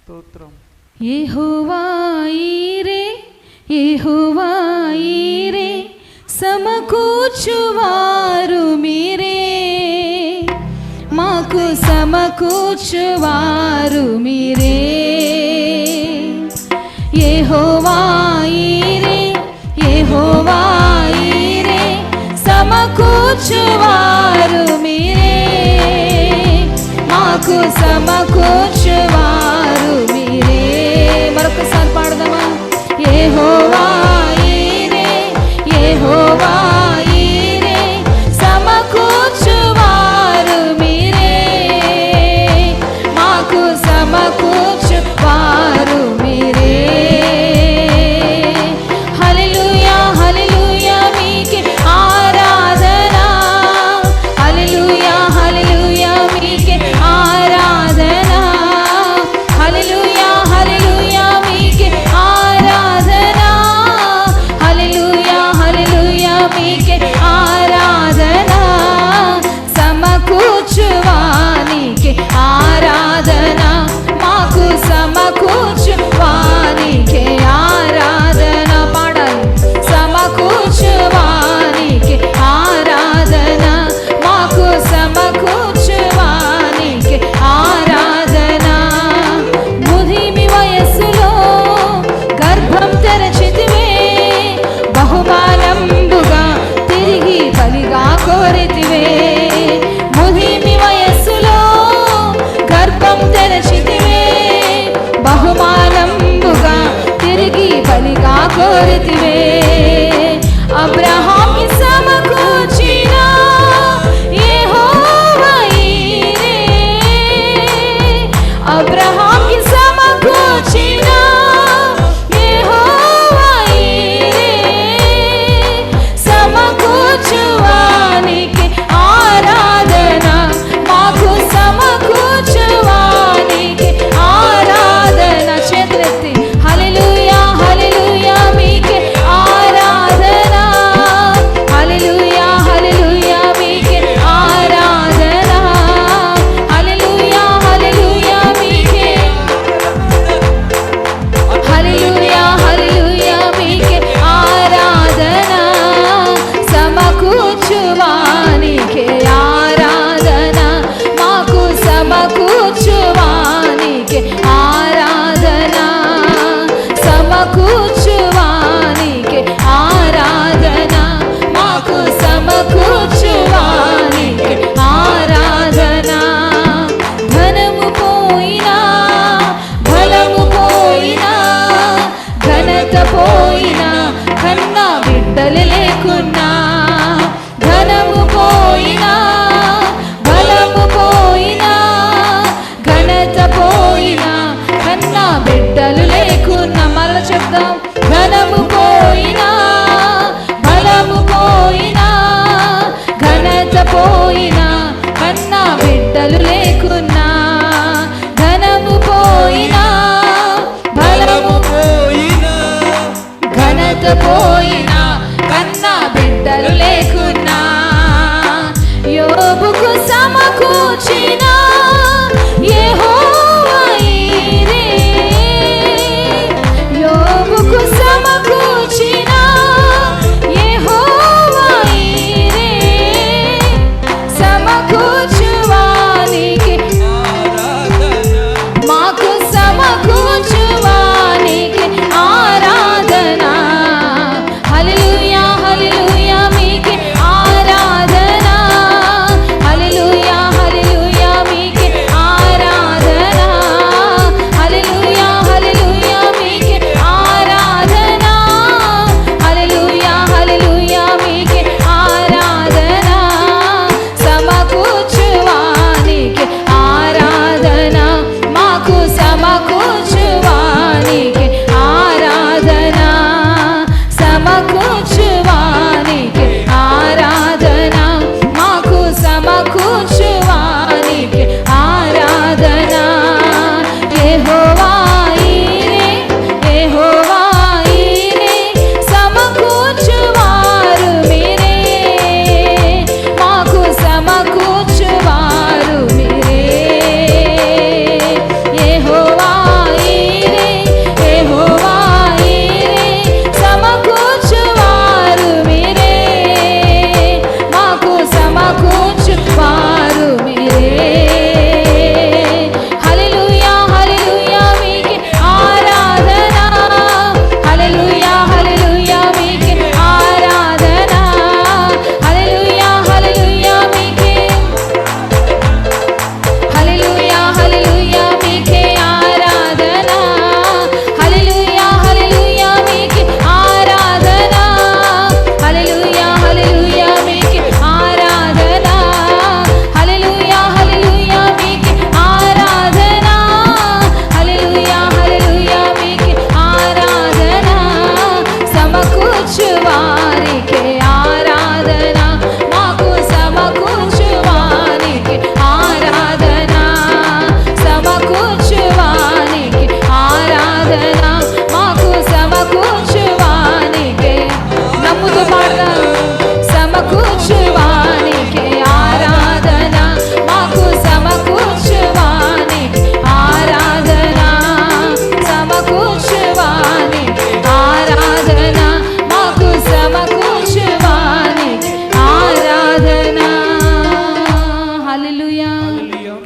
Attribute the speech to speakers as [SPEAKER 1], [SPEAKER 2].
[SPEAKER 1] స్తోత్రం.
[SPEAKER 2] యెహోవా ఈరే, యెహోవా ఈరే, సమకూర్చువారు మీరే, మాకు సమకూర్చువారు మీరే. యెహోవా ఈరే, యెహోవా ఈరే, సమకూర్చువారు మీరే, మాకు సమకూర్చువారు మీరే. మరొకసారి పాడదామా? యెహోవా ఈరే, యెహోవా ఈరే, సమకూర్చువారు మీరే, మాకు సమకూర్చువారు మీరే. హల్లెలూయా హల్లెలూయా మీకే ఆరాధన, హల్లెలూయా హల్లెలూయా మీకే ఆరాధన, హల్లెలూయా హల్లెలూయా మీకే ఆరాధన, హల్లెలూయా హల్లెలూయా మీకే ఆరాధన. సమకూర్చువానికి ఆరాధన, మాకు సమకూర్చువానికి ఆరాధన. పాడాలి. సమకూర్చువానికి ఆరాధన, మాకు సమకూర్చువానికి ఆరాధన. ముదిమి వయస్సులో గర్భం తెరచితివే, బహుమానంబుగా తిరిగి బలిగా కోరితివే. ముదిమి వయస్సులో గర్భం తెరచితివే, బహుమానంబుగా తిరిగి బలిగా కోరితివే. అబ్రహాముకి సమకూర్చిన యెహోవా ఈరే, అబ్రహాముకి సమకూర్చిన యెహోవా ఈరే, సమకూర్చువానికి ఆరాధన, మాకు సమకూర్చువానికి ఆరాధన. చేతులెత్తి హల్లెలూయా హల్లెలూయా మీకే ఆరాధన, హల్లెలూయా హల్లెలూయా మీకే ఆరాధన, హల్లెలూయా హల్లెలూయా మీకే, హల్లెలూయా హల్లెలూయా మీకే ఆరాధన. సమకూర్చువానికి ఆరాధన, మాకు సమకూర్చువానికి ఆరాధన, సమకూర్చువానికి ఆరాధన, మాకు సమకూర్చువానికి ఆరాధన. ధనము పోయినా, బలము పోయినా, ఘనత పోయినా, కన్నా బిడ్డలు లేకున్నా. ధనము పోయినా, బలము పోయినా, ఘనత పోయినా, కన్నా బిడ్డలు లేకున్నా. మరల చెప్దాం. ధనము పోయినా, బలము పోయినా, ఘనత పోయినా, కన్నా బిడ్డలు లేకున్నా. ధనము పోయినా, బలము
[SPEAKER 1] పోయినా,
[SPEAKER 2] ఘనత పోయినా, కన్నా బిడ్డలు లేకున్నా. యోబుకు సమకూర్చిన యెహోవా ఈరే, యోబుకు సమకూర్చిన యెహోవా ఈరే, సమకూర్చువానికి మాకు సమకూర్చువానికి ఆరాధన. హల్లెలూయా హల్లెలూయా మీకే ఆరాధన, హల్లెలూయా హల్లెలూయా మీకే ఆరాధన, హల్లెలూయా హల్లెలూయా మీకే ఆరాధన, హల్లెలూయా హల్లెలూయా మీకే ఆరాధన. సమకూర్చువానికి ఆరాధన, మాకు సమకూర్చువానికి ఆరాధన, సమకూర్చువానికి ఆరాధన, మాకు సమకూర్చువానికి ఆరాధన. యెహోవా